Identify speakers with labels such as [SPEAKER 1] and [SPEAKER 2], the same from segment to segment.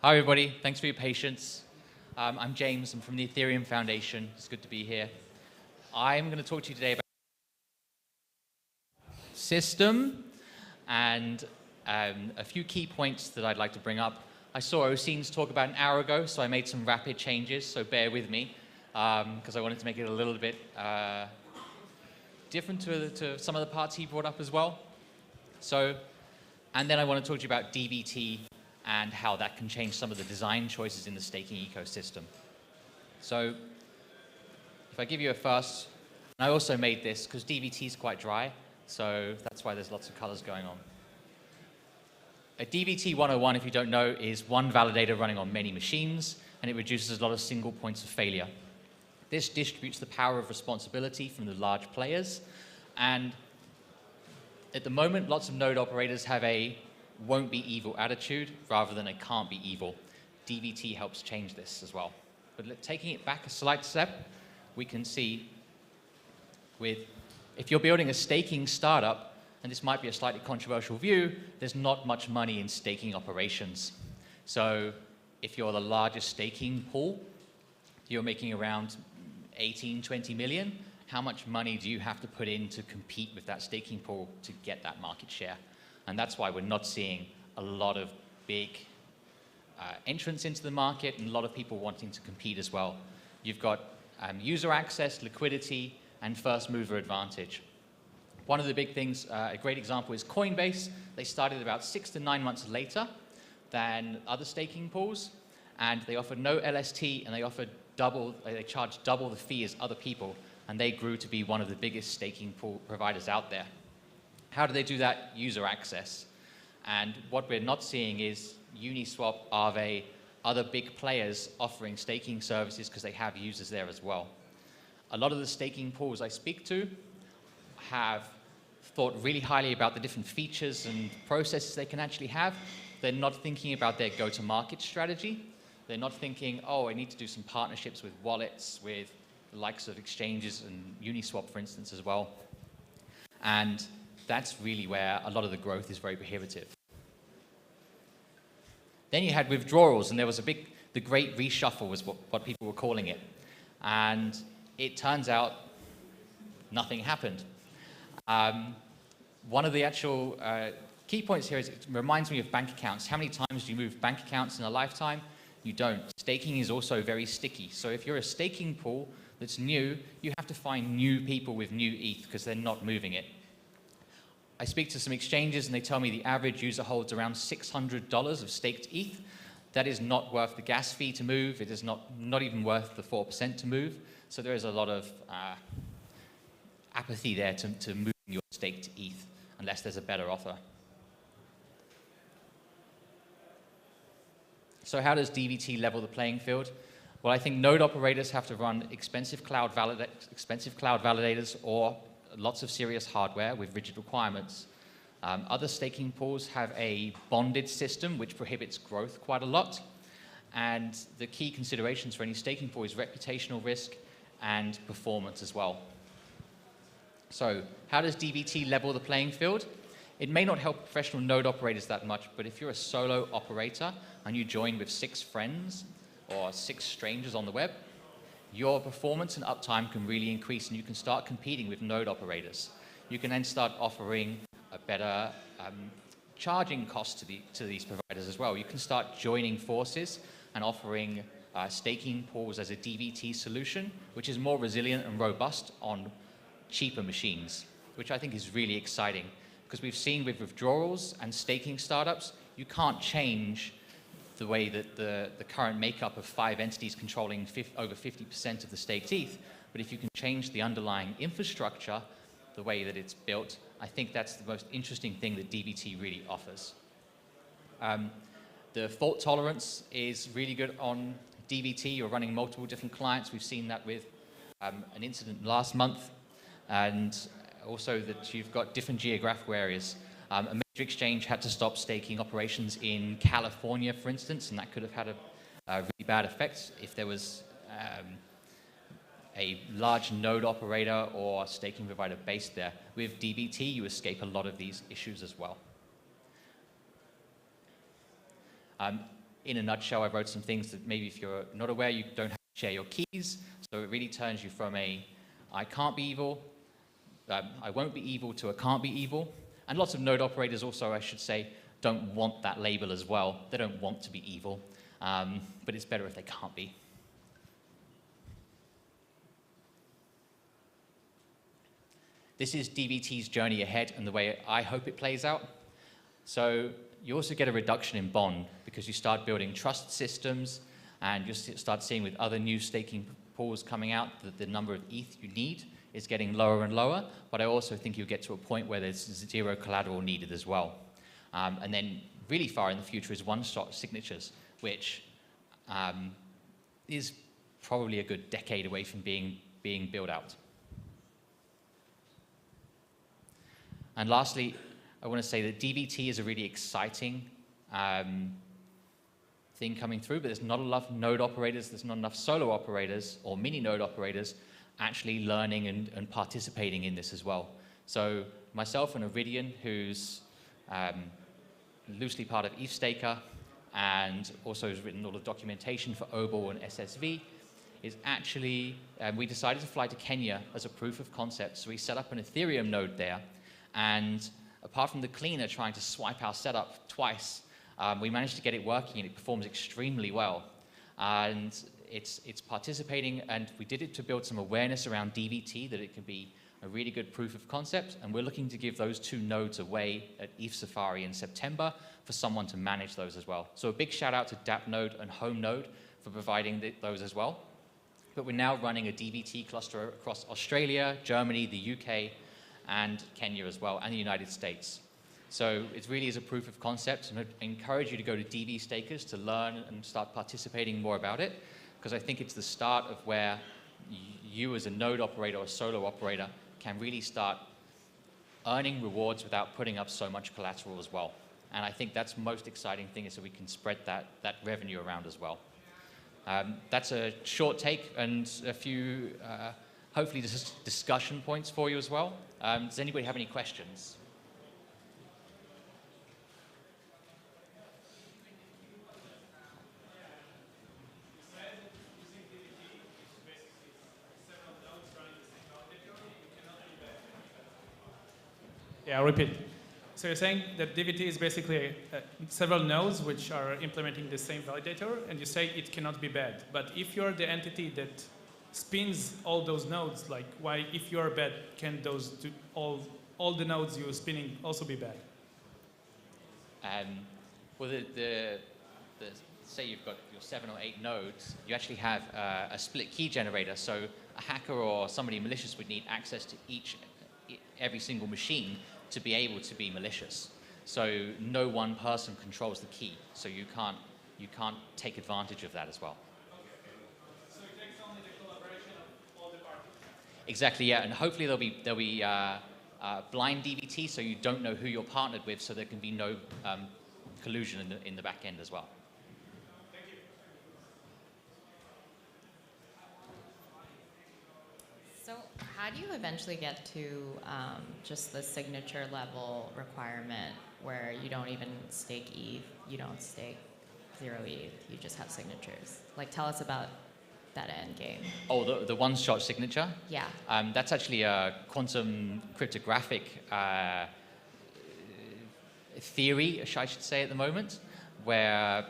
[SPEAKER 1] Hi, everybody. Thanks for your patience. I'm James. I'm from the Ethereum Foundation. It's good to be here. I'm going to talk to you today about system and a few key points that I'd like to bring up. I saw Ocean's talk about an hour ago, so I made some rapid changes, so bear with me, because I wanted to make it a little bit different to some of the parts he brought up as well. And then I want to talk to you about DBT and how that can change some of the design choices in the staking ecosystem. So if I give you a first, and I also made this because DBT is quite dry, so that's why there's lots of colors going on. A DBT 101, if you don't know, is one validator running on many machines, and it reduces a lot of single points of failure. This distributes the power of responsibility from the large players, and at the moment, lots of node operators have a won't be evil attitude rather than a can't be evil. DBT helps change this as well. But taking it back a slight step, we can see if you're building a staking startup, and this might be a slightly controversial view, there's not much money in staking operations. So if you're the largest staking pool, you're making around 18, 20 million. How much money do you have to put in to compete with that staking pool to get that market share? And that's why we're not seeing a lot of big entrants into the market and a lot of people wanting to compete as well. You've got user access, liquidity, and first mover advantage. One of the big things, a great example is Coinbase. They started about 6 to 9 months later than other staking pools, and they offered no LST, and they charged double the fee as other people, and they grew to be one of the biggest staking pool providers out there. How do they do that? User access. And what we're not seeing is Uniswap, Aave, other big players offering staking services because they have users there as well. A lot of the staking pools I speak to have thought really highly about the different features and processes they can actually have. They're not thinking about their go-to-market strategy. They're not thinking, oh, I need to do some partnerships with wallets, with the likes of exchanges and Uniswap, for instance, as well. And that's really where a lot of the growth is very prohibitive. Then you had withdrawals, and there was the great reshuffle was what people were calling it. And it turns out nothing happened. One of the actual key points here is it reminds me of bank accounts. How many times do you move bank accounts in a lifetime? You don't. Staking is also very sticky. So if you're a staking pool that's new, you have to find new people with new ETH because they're not moving it. I speak to some exchanges and they tell me the average user holds around $600 of staked ETH. That is not worth the gas fee to move. It is not even worth the 4% to move. So there is a lot of apathy there to move your staked ETH unless there's a better offer. So how does DBT level the playing field? Well, I think node operators have to run expensive cloud validators or lots of serious hardware with rigid requirements. Other staking pools have a bonded system which prohibits growth quite a lot. And the key considerations for any staking pool is reputational risk and performance as well. So how does DBT level the playing field? It may not help professional node operators that much, but if you're a solo operator and you join with 6 friends or 6 strangers on the web, your performance and uptime can really increase and you can start competing with node operators. You can then start offering a better charging cost to these providers as well. You can start joining forces and offering staking pools as a DBT solution, which is more resilient and robust on cheaper machines, which I think is really exciting because we've seen with withdrawals and staking startups, you can't change the way that the current makeup of 5 entities controlling over 50% of the staked ETH. But if you can change the underlying infrastructure, the way that it's built, I think that's the most interesting thing that DBT really offers. The fault tolerance is really good on DBT. You're running multiple different clients. We've seen that with an incident last month. And also that you've got different geographical areas. A major exchange had to stop staking operations in California, for instance, and that could have had a really bad effect if there was a large node operator or staking provider based there. With DBT, you escape a lot of these issues as well. in a nutshell, I wrote some things that maybe if you're not aware, you don't have to share your keys. So it really turns you from a I can't be evil, I won't be evil, to a can't be evil. And lots of node operators also, I should say, don't want that label as well. They don't want to be evil, but it's better if they can't be. This is DVT's journey ahead and the way I hope it plays out. So you also get a reduction in bond because you start building trust systems, and you start seeing with other new staking pools coming out that the number of ETH you need is getting lower and lower, but I also think you'll get to a point where there's zero collateral needed as well. And then really far in the future is one-shot signatures, which is probably a good decade away from being built out. And lastly, I want to say that DVT is a really exciting thing coming through, but there's not enough node operators, there's not enough solo operators or mini node operators actually learning and participating in this as well. So myself and Iridian, who's loosely part of ETHStaker and also has written all the documentation for OBOL and SSV, is actually, we decided to fly to Kenya as a proof of concept. So we set up an Ethereum node there, and apart from the cleaner trying to swipe our setup twice, we managed to get it working, and it performs extremely well. And it's participating, and we did it to build some awareness around DVT, that it can be a really good proof of concept, and we're looking to give those 2 nodes away at ETH Safari in September for someone to manage those as well. So a big shout out to DApp Node and Home Node for providing those as well. But we're now running a DVT cluster across Australia, Germany, the UK, and Kenya as well, and the United States. So it really is a proof of concept, and I encourage you to go to DV Stakers to learn and start participating more about it, because I think it's the start of where you as a node operator or solo operator can really start earning rewards without putting up so much collateral as well. And I think that's the most exciting thing, is that we can spread that revenue around as well. That's a short take and a few, hopefully, discussion points for you as well. Does anybody have any questions?
[SPEAKER 2] Yeah, I'll repeat. So you're saying that DVT is basically several nodes which are implementing the same validator, and you say it cannot be bad. But if you're the entity that spins all those nodes, like why, if you're bad, can those all the nodes you're spinning also be bad?
[SPEAKER 1] Well, say you've got your 7 or 8 nodes, you actually have a split key generator. So a hacker or somebody malicious would need access to every single machine to be able to be malicious. So no one person controls the key. So you can't take advantage of that as well.
[SPEAKER 2] So it takes only the collaboration of all the parties.
[SPEAKER 1] Exactly, yeah, and hopefully there'll be blind DVT, so you don't know who you're partnered with, so there can be no collusion in the back end as well.
[SPEAKER 2] Thank you.
[SPEAKER 3] So how do you eventually get to just the signature level requirement where you don't even stake ETH, you don't stake 0 ETH, you just have signatures? Like, tell us about that end game.
[SPEAKER 1] Oh, the one-shot signature?
[SPEAKER 3] Yeah.
[SPEAKER 1] That's actually a quantum cryptographic theory, I should say, at the moment, where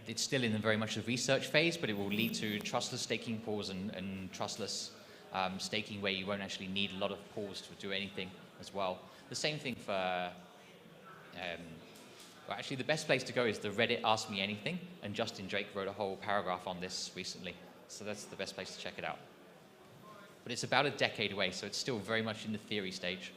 [SPEAKER 1] it's still in very much the research phase, but it will lead to trustless staking pools and trustless staking where you won't actually need a lot of pools to do anything as well. The same thing for, well, actually the best place to go is the Reddit Ask Me Anything, and Justin Drake wrote a whole paragraph on this recently, so that's the best place to check it out. But it's about a decade away, so it's still very much in the theory stage.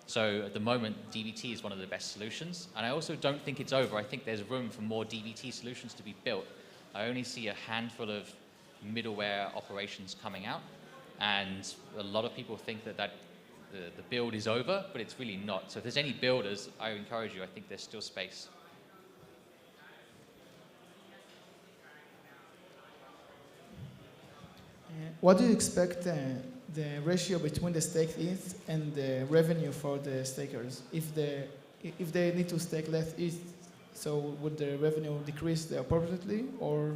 [SPEAKER 1] So at the moment, DVT is one of the best solutions, and I also don't think it's over. I think there's room for more DVT solutions to be built. I only see a handful of middleware operations coming out, and a lot of people think that the build is over, but it's really not. So if there's any builders, I encourage you, I think there's still space.
[SPEAKER 4] What do you expect the ratio between the staked ETH and the revenue for the stakers? If they need to stake less ETH So would the revenue decrease appropriately, or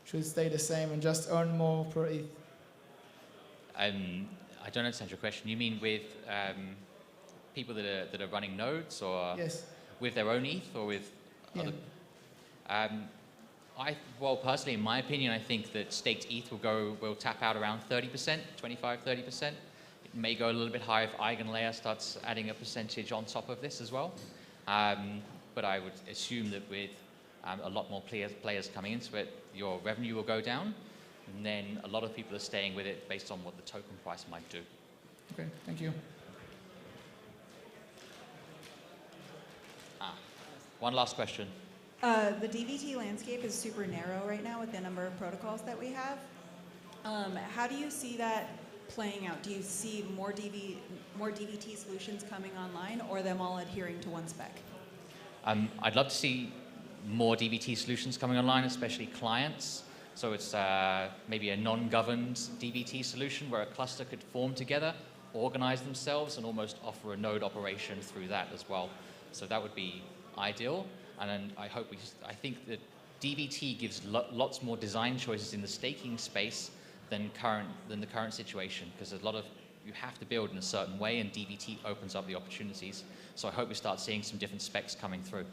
[SPEAKER 4] should it stay the same and just earn more per ETH?
[SPEAKER 1] I don't understand your question. You mean with people that are running nodes, or
[SPEAKER 4] Yes.
[SPEAKER 1] with their own ETH, or with
[SPEAKER 4] Yeah.
[SPEAKER 1] other? Well, personally, in my opinion, I think that staked ETH will tap out around 30%, 25, 30%. It may go a little bit higher if EigenLayer starts adding a percentage on top of this as well. But I would assume that with a lot more players coming into it, your revenue will go down, and then a lot of people are staying with it based on what the token price might do.
[SPEAKER 4] Okay, thank you.
[SPEAKER 1] One last question.
[SPEAKER 5] The DVT landscape is super narrow right now with the number of protocols that we have. How do you see that playing out? Do you see more DVT solutions coming online, or them all adhering to one spec?
[SPEAKER 1] I'd love to see more DVT solutions coming online, especially clients. So it's maybe a non-governed DVT solution where a cluster could form together, organize themselves, and almost offer a node operation through that as well. So that would be ideal. And then I think that DVT gives lots more design choices in the staking space than the current situation, because you have to build in a certain way, and DVT opens up the opportunities. So I hope we start seeing some different specs coming through.